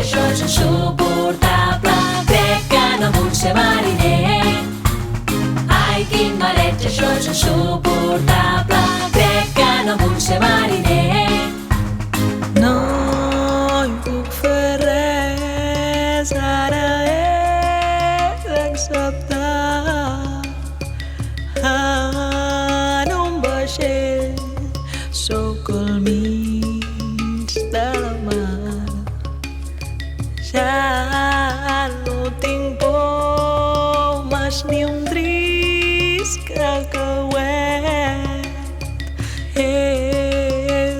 això és insuportable. Crec que no vull ser mariner. Ai, quin mareig, això és insuportable. Crec que no vull ser mariner. No hi puc fer res, ara he d'acceptar. En un vaixell sóc al mig de la mar. Ja no tinc por mas ni un trist cacauet. He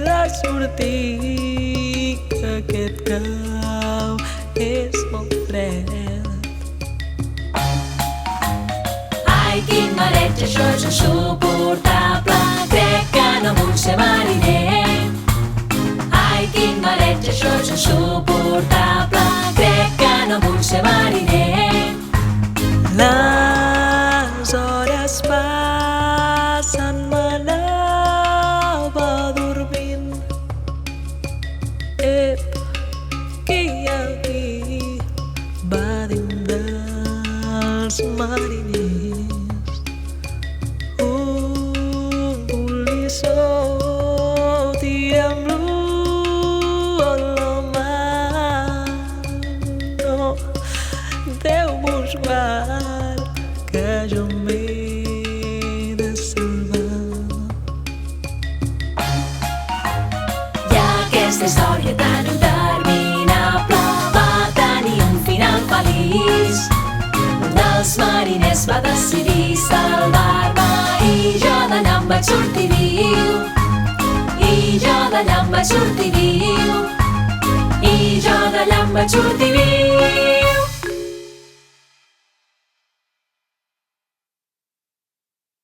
de sortir, que aquest cau és molt fred. Ai, quin mareig, això és insuportable. Crec que no vull ser mariner. Ai, quin mareig, això és insuportable. Crec que no vull ser mariner. Les hores passen, m'anava dormint. Ep, qui aquí va dir un dels mariners. Un polissó, tira'm-lo a la mà. No, Déu vos guard, que jo m'he de salvar. I aquesta història tan interminable va tenir un final feliç. Un dels mariners va decidir salvar-me i jo d'allà em vaig sortir viu. I jo d'allà em vaig sortir viu. I jo d'allà em vaig sortir viu.